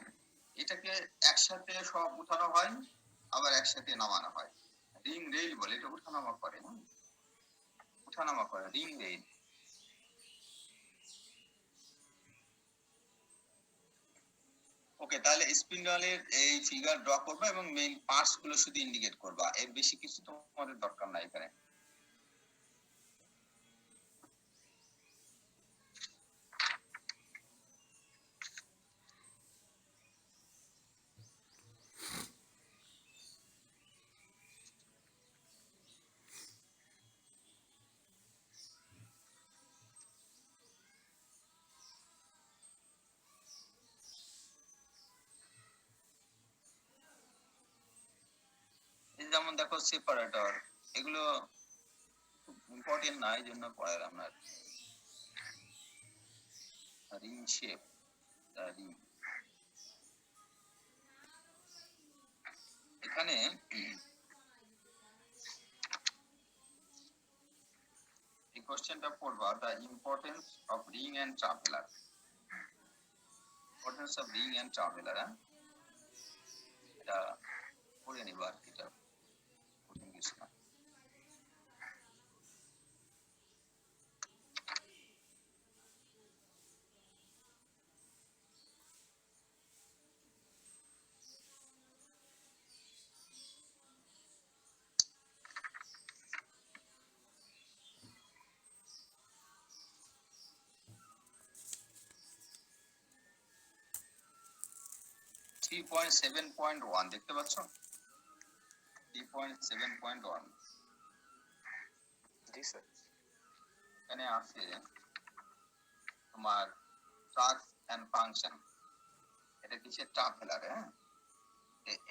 এটাকে একসাথে সব উঠানো হয়, আবার একসাথে নামানো হয়, রিং রেল বলে, এটা উঠানামা করে, উঠানামা করে রিং রেল। ওকে, তাহলে স্পিন্ডলের এই ফিগার ড্র করবা এবং মেইন পার্টস গুলো শুধু ইন্ডিকেট করবা, এর বেশি কিছু তোমাদের দরকার নাই এখানে। এই যেমন দেখো সেপারেটর, এগুলো ইম্পর্টেন্ট না, এই জন্য পড়ালাম না। রিং শেপ, রিং, এখানে এই কোশ্চেনটা পড়বা, the importance of ring and traveller, importance of ring and traveller, এটা পড়ে নিবা আর কি, এটা কঠিন কিছু না। থ্রি পয়েন্ট 7.1 দেখতে পাচ্ছ, 3.7.1, জি স্যার। এখানে আছে তোমার ট্রাক এন্ড ফাংশন, এটা কিসের ট্রাভেলার, হ্যাঁ।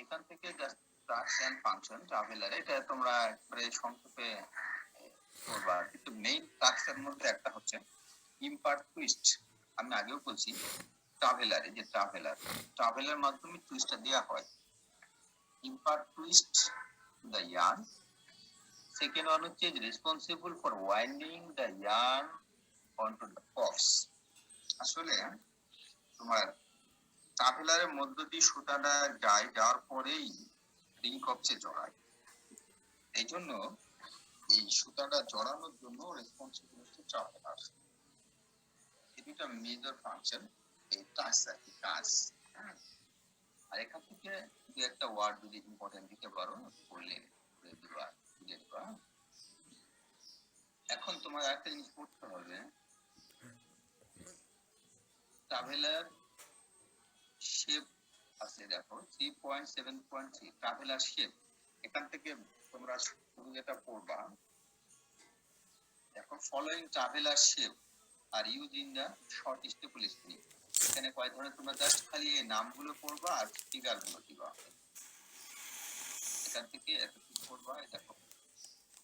এখান থেকে just track and function traveller, এটা তোমরা একবারে সংক্ষেপে করবা, কিন্তু মেইন টাস্কের মধ্যে একটা হচ্ছে ইম্পার্ট টুইস্ট। আমি আগেও বলছি ট্রাভেলারে, যে ট্রাভেলার মাধ্যমে টুইস্টটা দেওয়া হয়। Impart twist to the yarn. Second one হচ্ছে responsible for winding the yarn onto the box. আসলে তোমার ট্রাভেলারের মধ্য দিয়ে সুতাটা যায়, যাওয়ার পরেই রিং কপসে জড়ায়। এই জন্য এই সুতাটা জড়ানোর জন্য রেসপন্সিবল হচ্ছে ট্রাভেলার। এই দুটা মেজর ফাংশন, এই কাজ। আর এখান থেকে দু একটা ওয়ার্ড যদি ইম্পর্টেন্ট দিতে পারো বললে দিবা। এখন তোমার একটা জিনিস করতে হবে, ট্রাভেলার শেপ আছে দেখো 3.7.3 ট্রাভেলার শেপ। এখান থেকে তোমরা শুরু যেটা পড়বা, দেখো ফলোইং ট্রাভেলার শেপ আর use in the short staple spring. এখানে কয় ধরনের তোমরা জাস্ট খালি এই নামগুলো পড়বা আর ফিগার গুলো দিবা। এখান থেকে একটা কি পড়বা, দেখো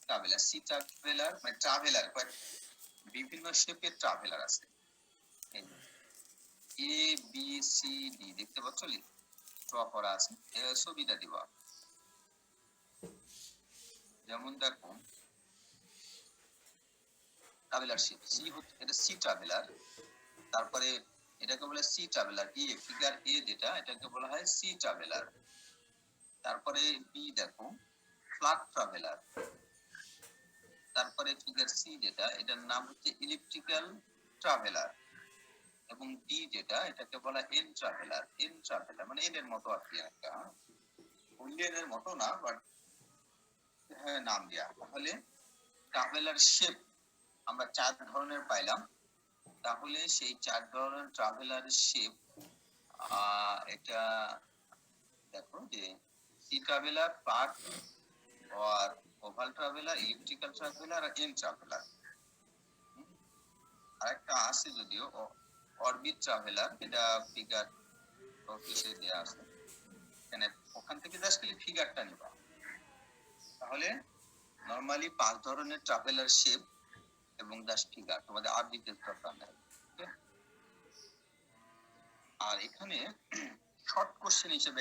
ট্রাভেলার, সি ট্রাভেলার, মানে ট্রাভেলার বিভিন্ন শেপের ট্রাভেলার আছে। এ বি সি ডি দেখতে পাচ্ছ, ড্র করা আছে, এর ছবিটা দিবা। যেমন দেখো ট্রাভেলার শেপ সি হচ্ছে, এটা সি ট্রাভেলার। তারপরে এটাকে বলে সি ট্রাভেলার, এ ফিগার এ যেটা, এটাকে বলা হয় সি ট্রাভেলার। তারপরে বি দেখো ফ্ল্যাট ট্রাভেলার। তারপরে ফিগার সি যেটা, এটার নাম হচ্ছে ইলিপ্টিক্যাল ট্রাভেলার। এবং ডি যেটা, এটাকে বলা এন ট্রাভেলার। এন ট্রাভেলার মানে এন এর মতো আর কি, একটা ইন্ডিয়ান এর মতো না, বাট হ্যাঁ নাম দেয়া। তাহলে ট্রাভেলার শেপ আমরা 4 ধরনের পাইলাম। তাহলে সেই 4 ধরনের ট্রাভেলার শেপ, এটা দেখো যে সি ট্রাভেলার, পার্ট আর ওভাল ট্রাভেলার, ইলিপ্টিক্যাল ট্রাভেলার আর এন ট্রাভেলার। আরেকটা আছে যদিও অরবিট ট্রাভেলার, এটা ফিগার অফিসে দেয়া আছে। এখানে ওখান থেকে জাস্ট খালি ফিগারটা নিবা। তাহলে নরমালি 5 ধরনের ট্রাভেলার শেপ এবং জাস্ট ফিগার, তোমাদের আর ডিটেইলস দরকার নাই। আর এখানে শর্ট কোশ্চেন হিসেবে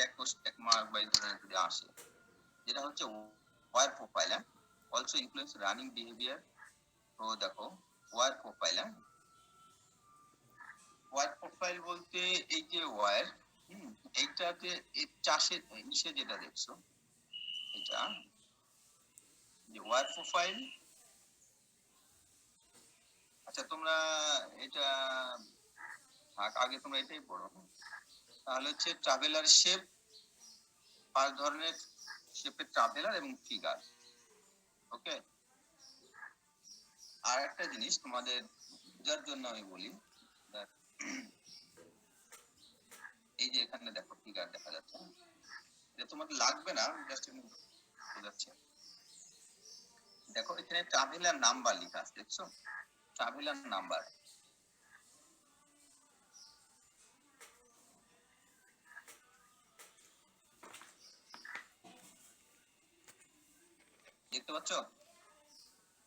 এক মার্ক বাই ধরনের যদি আসে, যেটা হচ্ছে wear profile, also influence running behaviour. তো দেখো ওয়ার প্রোফাইল, ওয়ার প্রোফাইল বলতে এই যে ওয়ার, এইটাতে এই চাষের নিচে যেটা দেখছো, এটা যে ওয়ার প্রোফাইল। আচ্ছা তোমরা এটা আগে তোমরা এটাই পড়ো। তাহলে হচ্ছে ট্রাভেলার শেপ, 5 ধরনের শেপের ট্রাভেলার এবং ফিগার। ওকে, আর একটা জিনিস তোমাদের যার জন্য আমি বলি, এই যে এখানে দেখো ফিগার দেখা যাচ্ছে, এটা তোমাদের লাগবে না, জাস্ট বোঝাচ্ছি। দেখো এখানে ট্রাভেলার নাম্বার লেখা আছে, দেখছো ট্রাভেলার নাম্বার। দেখতে পাচ্ছ?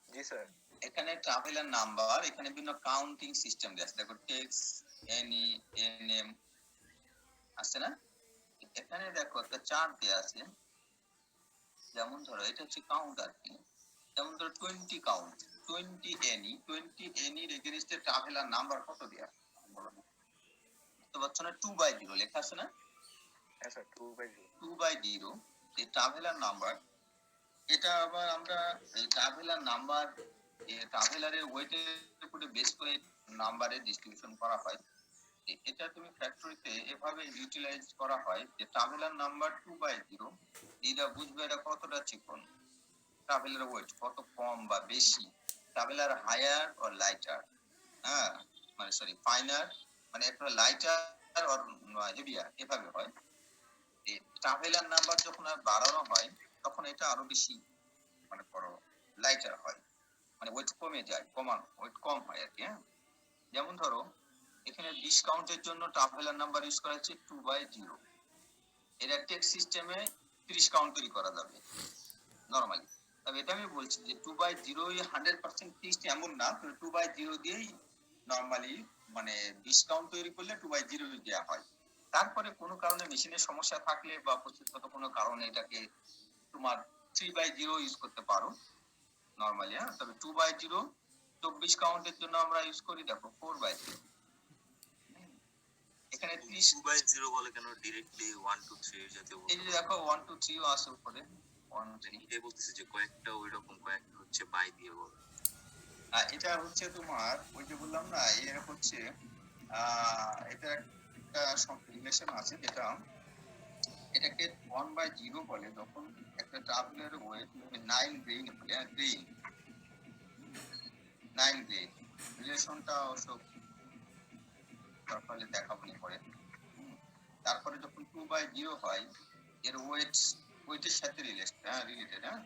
জি স্যার। এখানে ট্রাভেলার নাম্বার, এখানে বিভিন্ন কাউন্টিং সিস্টেম দেয়া আছে। দেখো টেক্স, এনই, এনএম আছে না? এখানে দেখো একটা চার্ট দেয়া আছে। যেমন ধরো এটা হচ্ছে কাউন্ট আর কি। যেমন ধরো 20 কাউন্ট, 20 এনি এগেইনস্টে ট্রাভেলার নাম্বার কত দেয়া? বলো না। বুঝতে পারছো না? 2/0 লেখা আছে না? হ্যাঁ স্যার, 2/0। 2/0 এই ট্রাভেলার নাম্বার। এটা আবার আমরা এই ট্রাভেলার নাম্বার, এই ট্রাভেলারের ওয়েটের উপরে বেস করে নাম্বারের ডিস্ট্রিবিউশন করা হয়। এটা তুমি ফ্যাক্টরিতে এভাবে ইউটিলাইজ করা হয় যে ট্রাভেলার নাম্বার 2/0 এটা বুঝবে এটা কতটা চিকন, ট্রাভেলার ওয়েট কত কম বা বেশি, ট্রাভেলার হায়ার অর লাইটার, হ্যাঁ মানে সরি ফাইনার, মানে একটা লাইটার অর হেভিয়ার, এভাবে হয়। এই ট্রাভেলার নাম্বার যখন আর বাড়ানো হয় তখন এটা আরো বেশি মানে বড় লাইটার হয়, মানে ওয়েট কমে যায়, ওয়েট কম হয় আর কি। হ্যাঁ, যেমন ধরো এখানে ডিসকাউন্টের জন্য ট্রাভেলার নাম্বার ইউজ করা হচ্ছে 2/0। এর টেক্সট সিস্টেমে 30 কাউন্ট তৈরি করা যাবে নরমালি। তবে এটা আমি বলছি যে 2/0 100% ফিক্সড এমন না, 2/0 দিয়েই নরমালি মানে ডিসকাউন্ট তৈরি করলে 2/0 দেওয়া হয়। তারপরে কোনো কারণে মেশিনের সমস্যা থাকলে বা প্রস্তুতগত কোনো কারণে এটাকে তোমার 3/0 ইউজ করতে পারো নরমালি। হ্যাঁ, তবে 2/0 24 কাউন্টের জন্য আমরা ইউজ করি দেখো 4/0। এখানে 30 2/0 বলে কেন ডিরেক্টলি 1 2 3 জাতীয় এই বলতে যে পারো? দেখো 1 2 3 ও আছে উপরে 1 3। এটাই বলতেছে যে কয়েকটা ওইরকম কয়েকটা হচ্ছে বাই দিয়ে বলে। এটা হচ্ছে তোমার ওই যে বললাম না, এর হচ্ছে এটা একটা রিলেশন আছে যেটা এটাকে 1/0 বলে যখন একটা ট্রাভেলের ওয়েট 9 গ্রেইন হলে, গ্রেইন 9 গ্রেইন রিলেশনটা অবশ্য তারপরে দেখাবনি পরে। তারপরে যখন 2/0 হয় এর ওয়েটের সাথে রিলেটেড। হ্যাঁ,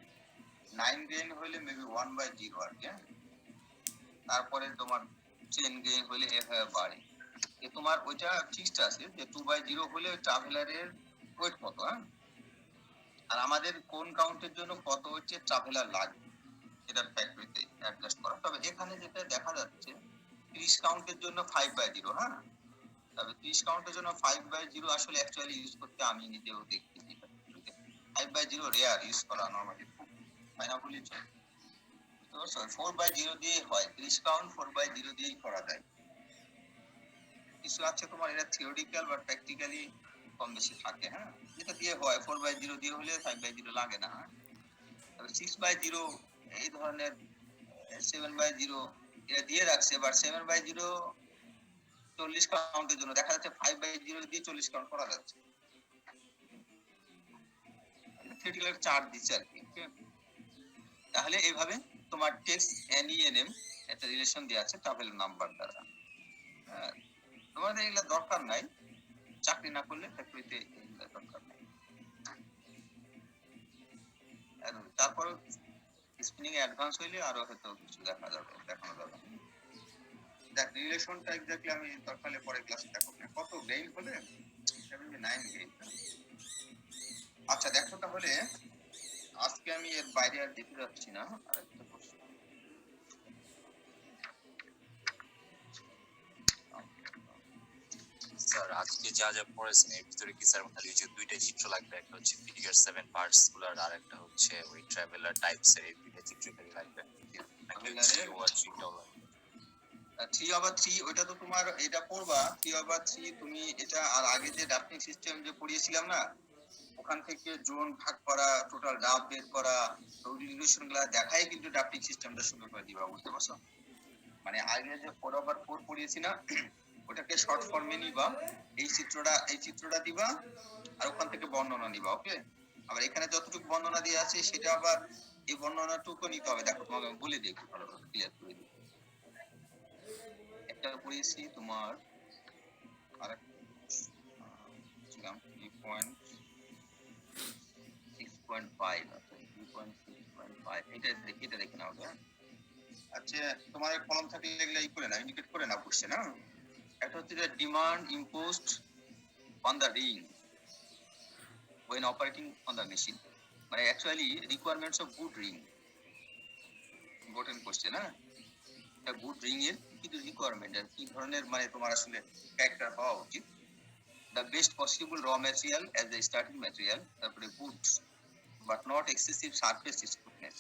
9 গ্রেইন হলে মেবি 1/0 আর কি। হ্যাঁ, তারপরে তোমার 10 গ্রেইন হলে এভাবে বাড়ে। তোমার ওইটা ফিক্সড আছে যে 2/0 হলে ট্রাভেলারের ওয়েট কত। হ্যাঁ, আর আমাদের কোন কাউন্টের জন্য কত হচ্ছে ট্রাভেলার লাগবে এটা ফ্যাক্টরিতে অ্যাডজাস্ট করা। তবে এখানে যেটা দেখা যাচ্ছে 30 কাউন্টের জন্য 5/0। হ্যাঁ, তবে 30 কাউন্টের জন্য 5/0 আসলে অ্যাকচুয়ালি ইউজ করতে আমি নিজেও দেখতেছি 5/0 রেয়ার ইউজ করা নরমালি হয় না বলি চলে। 4/0 দিয়ে হয়, 30 কাউন্ট 4/0 দিয়েই করা যায়। কিছু আছে তোমার এটা থিওরিটিক্যাল বা প্র্যাকটিক্যালি কম বেশি থাকে। হ্যাঁ, যেটা দিয়ে হয় 4/0 দিয়ে হলে 5/0 লাগে না। হ্যাঁ, তবে 6/0 এই ধরনের 7/0 এটা দিয়ে রাখছে, বাট 7/0 40 কাউন্টের জন্য দেখা যাচ্ছে 5/0 দিয়ে 40 কাউন্ট করা যাচ্ছে। থিওরিটিক্যাল চার্ট দিচ্ছে আর কি। তাহলে এইভাবে তোমার টেক্সট NENM একটা রিলেশন দেওয়া আছে ট্রাভেল নাম্বার দ্বারা। তোমাদের এগুলো দরকার নাই, চাকরি না করলে ফ্যাক্টরিতে এগুলো দরকার নাই। তারপর স্পিনিং অ্যাডভান্স হইলে আরো হয়তো কিছু দেখানো যাবে। দেখ রিলেশনটা এক্স্যাক্টলি আমি দরকার হলে পরে ক্লাসে দেখো না কত গ্রেইন হলে 79 গ্রেইন। আচ্ছা দেখো তাহলে আজকে আমি এর বাইরে আর যেতে যাচ্ছি না। আরেকটা প্রশ্ন স্যার আজকে যা যা পড়েছেন এর ভিতরে কি স্যার খালি যে দুইটা চিত্র লাগবে, একটা হচ্ছে ফিগার 7 পার্টস গুলার আর একটা হচ্ছে ওই ট্রাভেলার টাইপস এর এই দুইটা চিত্র খালি লাগবে নাকি হচ্ছে ওয়ার চিত্রও লাগবে? 3/3 ওইটা তো তোমার এটা পড়বা 3/3 তুমি এটা। আর আগে যে ড্রাফটিং সিস্টেম যে পড়িয়েছিলাম না, ওখান থেকে জোন ভাগ করা, টোটাল ডাব বের করা, রিলেশন গুলা দেখাই কিন্তু ড্রাফটিং সিস্টেমটা শুরু করে দিবা, বুঝতে পারছো? মানে আগে যে 4/4 পড়িয়েছি না, ওটাকে শর্ট ফর্মে নিবা, এই চিত্রটা দিবা আর ওখান থেকে বর্ণনা নিবা। ওকে, আবার এখানে যতটুকু বর্ণনা দিয়ে আছে সেটা আবার এই বর্ণনাটুকু নিতে হবে। দেখো তোমাকে আমি বলে দিই, ভালো ক্লিয়ার করে দিই। একটা পড়িয়েছি তোমার আর 3.6.5 এটা দেখে নাও। আচ্ছা, তোমার কলম থাকলে এগুলো ই করে না, ইন্ডিকেট করে না, বুঝছে না? একটা হচ্ছে যে demand imposed on the ring when operating on the machine, মানে actually requirements of good ring. Important question. হ্যাঁ, একটা গুড রিং এর কিন্তু রিকোয়ারমেন্ট আর কি ধরনের মানে তোমার আসলে ক্যারেক্টার হওয়া উচিত। The best possible raw material as the starting material, তারপরে good but not excessive surface smoothness.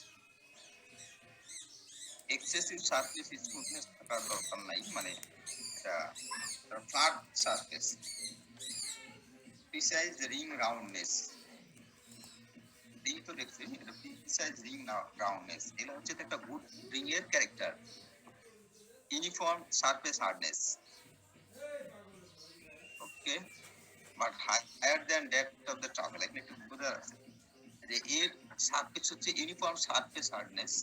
Excessive surface smoothness থাকার দরকার নাই, মানে এটা flat surface. Precise ring roundness, ring তো দেখছি, এটা প্রিসাইজ রিং রাউন্ডনেস, এটা হচ্ছে একটা গুড রিং এর character. Uniform surface hardness, okay, but higher than that of the travel. এখানে একটু বোঝা আছে যে এর সারফেস হচ্ছে uniform surface hardness,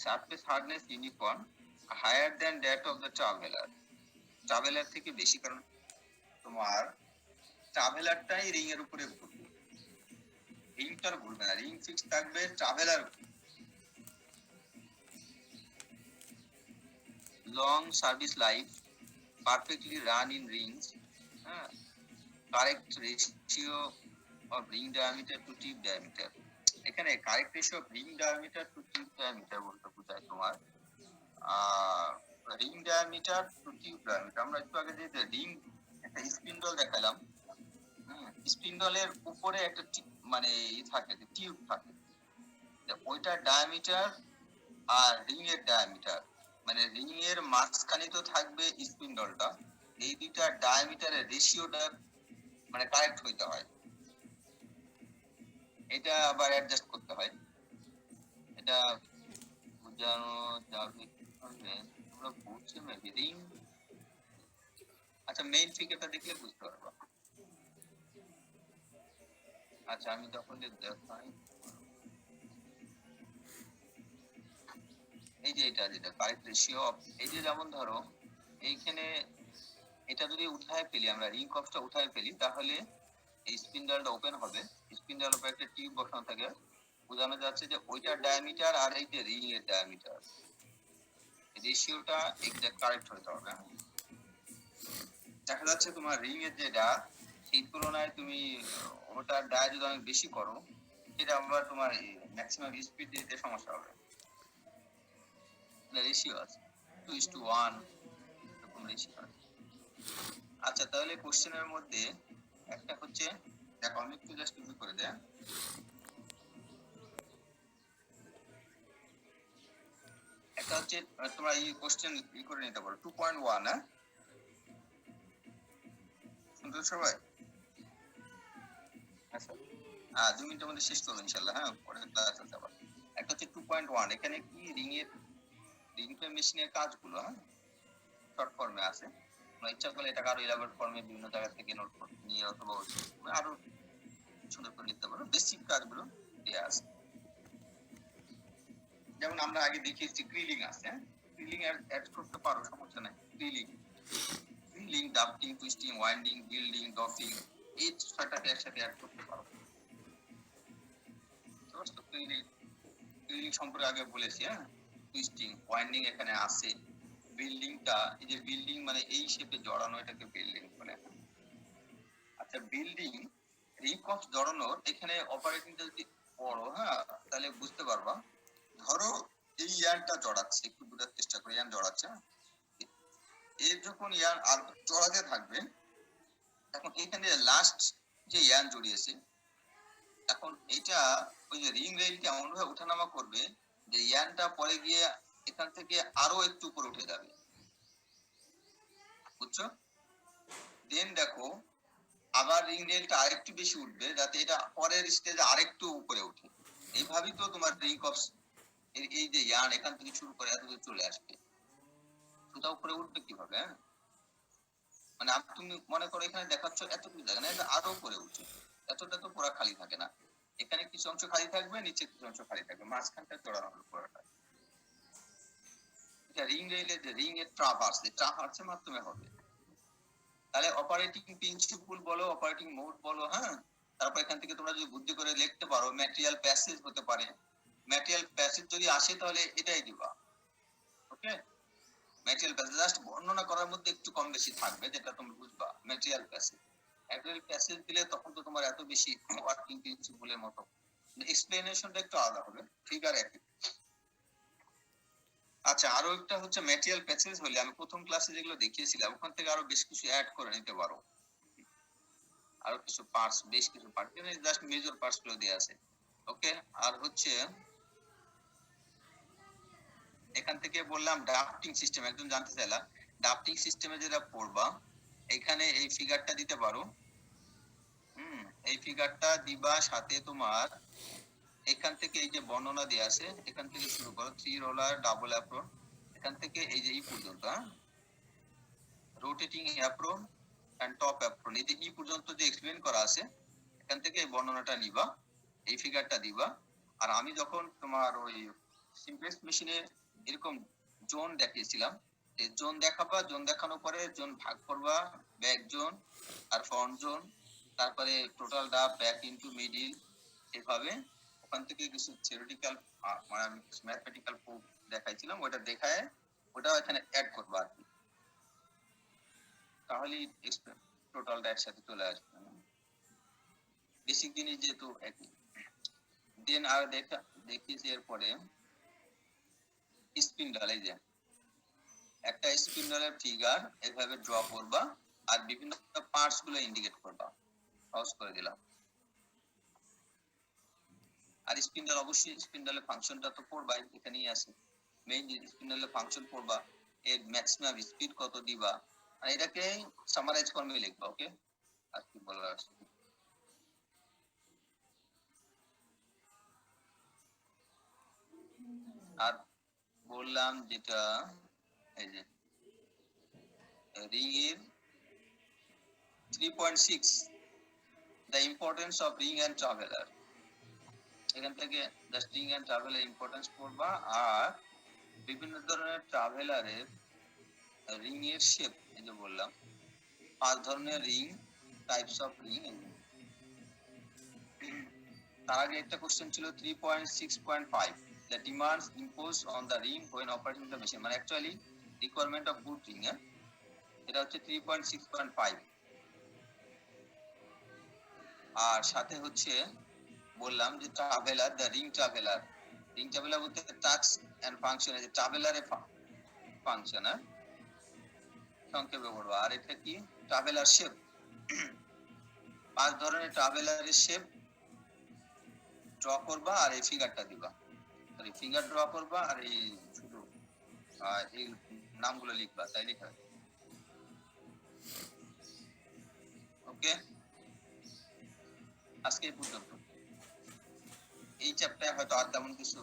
surface hardness uniform, higher than that of the traveller, traveller থেকে বেশি। কারণ তোমার ট্রাভেলারটাই রিং এর উপরে ঘুরবে, রিংটার ঘুরবে না, রিং ফিক্স থাকবে, traveller. Long service life, perfectly run in rings, হ্যাঁ, correct ratio of ring diameter to tip diameter. এখানে correct ratio of ring diameter to tip diameter বলতে বোঝায় তোমার ring diameter to tube diameter. আমরা একটু আগে যে রিং একটা স্পিন্ডল দেখালাম, স্পিন্ডলের উপরে একটা মানে থাকে, টিউব থাকে, ওইটার ডায়ামিটার আর রিং এর ডায়ামিটার, মানে রিং এর মাঝখানে তো থাকবে স্পিন্ডলটা, এই দুইটার ডায়ামিটারের রেশিওটা মানে কারেক্ট হইতে হয়, এটা আবার অ্যাডজাস্ট করতে হয়। এটা বোঝানো যাবে কিভাবে? তোমরা বুঝছো মেবি রিং। আচ্ছা, মেইন ফিগারটা দেখলে বুঝতে পারবা। আচ্ছা, আমি তখন যে দেখাই, এই যে এটা যেটা কারেক্ট রেশিও অফ, এই যে যেমন ধরো এইখানে এটা যদি উঠায় ফেলি, আমরা রিং কপসটা উঠায় ফেলি, তাহলে এই স্পিন্ডলটা ওপেন হবে, স্পিন্ডাল উপরে একটা টিউব বসানো থাকে, বোঝানো যাচ্ছে যে ওইটার ডায়ামিটার আর এই যে রিং এর ডায়ামিটার রেশিওটা এক্সাক্ট কারেক্ট হতে হবে। দেখা যাচ্ছে তোমার রিং এর যেটা, সেই তুলনায় তুমি ওটার ডায়া যদি অনেক বেশি করো, সেটা আবার তোমার ম্যাক্সিমাম স্পিড দিতে সমস্যা হবে। রেশিও আছে 2:1 এরকম রেশিও আছে। আচ্ছা, তাহলে কোশ্চেনের মধ্যে একটা হচ্ছে, দেখো আমি একটু জাস্ট রিভিউ করে দেয়, একটা হচ্ছে তোমরা এই কোশ্চেন করে নিতে পারো 2.1। হ্যাঁ, শুনতে সবাই? হ্যাঁ স্যার। 2 মিনিটের মধ্যে শেষ করবো ইনশাল্লাহ। হ্যাঁ, পরে ক্লাস আছে আবার। একটা হচ্ছে 2.1, এখানে কি রিং মেশিনের কাজগুলো, হ্যাঁ, শর্ট ফর্মে আছে। তোমরা ইচ্ছা করলে এটা আরো ইলাবোরেট ফর্মে বিভিন্ন জায়গা থেকে নোট নিয়ে অথবা আরো সুন্দর করে লিখতে পারো। বেসিক কাজগুলো দেয়া আছে, যেমন আমরা আগে দেখিয়েছি ক্রিলিং আছে। হ্যাঁ, ক্রিলিং অ্যাড করতে পারো, সমস্যা নাই। ক্রিলিং, ডাফটিং, টুইস্টিং, ওয়াইন্ডিং, বিল্ডিং, ডফিং, এই ছয়টাকে একসাথে অ্যাড করতে পারো। ক্রিলিং সম্পর্কে আগে বলেছি। হ্যাঁ, টুইস্টিং, ওয়াইন্ডিং এখানে আছে, বিল্ডিংটা, এই যে বিল্ডিং মানে এই শেপে জড়ানো, এটাকে বিল্ডিং বলে। আচ্ছা, বিল্ডিং রিং কপস জড়ানোর এখানে অপারেটিংটা যদি পড়ো, হ্যাঁ, তাহলে বুঝতে পারবা। ধরো এই ইয়ারটা জড়াচ্ছে, একটু বোঝার চেষ্টা করে, ইয়ার জড়াচ্ছে, হ্যাঁ? এর যখন ইয়ার আর জড়াতে থাকবে, এখন এখানে লাস্ট যে ইয়ার জড়িয়েছে, এখন এটা ওই যে রিং রেলটা এমন ভাবে ওঠানামা করবে যে ইয়ানটা পরে গিয়ে এখান থেকে আরো একটু উপরে উঠে যাবে, বুঝছো? দেন দেখো আবার রিং রেলটা আরেকটু বেশি উঠবে, যাতে এটা পরের স্টেজে আরেকটু উপরে উঠে। এইভাবেই তো তোমার রিং কপস এই যে ইয়ান এখান থেকে শুরু করে এত দূর চলে আসবে, সেটা উপরে উঠবে কিভাবে? হ্যাঁ, মানে তুমি মনে করো এখানে দেখাচ্ছ এতটুকু জায়গা না, এটা আরো উপরে উঠছে, এতটা তো পুরো খালি থাকে না, এখানে কিছু অংশ খালি থাকবে, নিচে কিছু অংশ খালি থাকবে, মাঝখানটা জড়ানো হলো পুরোটা। এটা রিং রেলের যে রিং এর ট্রাভার্সের মাধ্যমে হবে। তাহলে অপারেটিং প্রিন্সিপল বলো, অপারেটিং মোড বলো, হ্যাঁ, তারপর এখান থেকে তোমরা যদি বুদ্ধি করে লিখতে পারো, ম্যাটেরিয়াল প্যাসেজ হতে পারে, ম্যাটেরিয়াল প্যাসেজ যদি আসে তাহলে এটাই দিবা। ওকে, ম্যাটেরিয়াল প্যাসেজ জাস্ট বর্ণনা করার মধ্যে একটু কম বেশি থাকবে, যেটা তুমি বুঝবা। ম্যাটেরিয়াল প্যাসেজ দিলে তখন তো তোমার এত বেশি ওয়ার্কিং প্রিন্সিপলের মতো এক্সপ্লেনেশনটা একটু আলাদা হবে, ফিগার একই। আচ্ছা, আরো একটা হচ্ছে ম্যাটেরিয়াল প্যাসেজ হলে আমি প্রথম ক্লাসে যেগুলো দেখিয়েছিলাম ওখান থেকে আরো বেশ কিছু অ্যাড করে নিতে পারো, আরো কিছু পার্টস, বেশ কিছু পার্ট, এখানে জাস্ট মেজর পার্টস গুলো দেয়া আছে। ওকে, আর হচ্ছে এখান থেকে বললাম ড্রাফটিং সিস্টেম, একদম জানতে চাইলা ড্রাফটিং সিস্টেমে যেটা পড়বা, এখানে এই ফিগারটা দিতে পারো। এই ফিগারটা দিবা, সাথে তোমার এখান থেকে এই যে বর্ণনা দেয়া আছে, এখান থেকে শুরু করো, 3 রোলার, ডাবল অ্যাপ্রন, এখান থেকে এই যে এই পর্যন্ত, rotating apron and top apron, এই যে এই পর্যন্ত যে এক্সপ্লেইন করা আছে, এখান থেকে এই বর্ণনাটা নিবা, এই ফিগারটা দিবা। আর আমি যখন তোমার ওই সিমপ্লেক্স মেশিনে এরকম জোন দেখিয়েছিলাম, এই জোন দেখাবা, জোন দেখানোর পরে জোন ভাগ করবা, ব্যাক জোন আর ফ্রন্ট জোন, তারপরে টোটাল ডাব, ব্যাক ইনটু মিডিল, এভাবে ওখান থেকে কিছু থিওরিটিক্যাল মানে আমি ম্যাথমেটিক্যাল প্রুফ দেখাইছিলাম, ওটা দেখায় ওটা এখানে অ্যাড করবা আর কি, তাহলে টোটালটা একসাথে চলে আসবে। বেসিক জিনিস যেহেতু একই। দেন আর দেখিয়েছি এরপরে স্পিন্ডল, এই যে একটা স্পিন্ডলের ফিগার এভাবে ড্র করবা আর বিভিন্ন পার্টস গুলো ইন্ডিকেট করবা, সহজ করে দিলাম। আর স্পিন্ডল অবশ্যই স্পিন্ডলের ফাংশনটা তো পড়বাই, এখানেই আছে মেইন স্পিন্ডলের ফাংশন পড়বা, এর ম্যাক্সিমাম স্পিড কত দিবা, আর এটাকে সামারাইজ ফর্মে লিখবা। ওকে, আর কি বলার আছে? আর বললাম যেটা এই যে রিং এর 3.6 the importance of ring and traveler, এখান থেকে just ring and traveller importance পড়বা আর বিভিন্ন ধরনের ট্রাভেলারের রিং এর শেপ, এই যে বললাম 5 ধরনের রিং, টাইপস অফ রিং। তার আগে একটা কোশ্চেন ছিল 3.6.5 the demands imposed on the ring when operating the machine, মানে actually requirement of good ring, এটা হচ্ছে 3.6.5। আর সাথে হচ্ছে বললাম যে ট্রাভেলার, দ্য রিং ট্রাভেলার বলতে টাস্ক এন্ড ফাংশন, এই যে ট্রাভেলারের ফাংশন সংক্ষেপে বলবো। আর এটা কি ট্রাভেলার শেপ, 5 ধরনের ট্রাভেলারের শেপ ড্র করবা আর এই ফিগারটা দিবা, সরি ফিগার ড্র করবা আর এই শুধু এই নামগুলো লিখবা, তাই লেখা। ওকে, আজকে এই পর্যন্ত। এই চ্যাপ্টারে হয়তো আর তেমন কিছু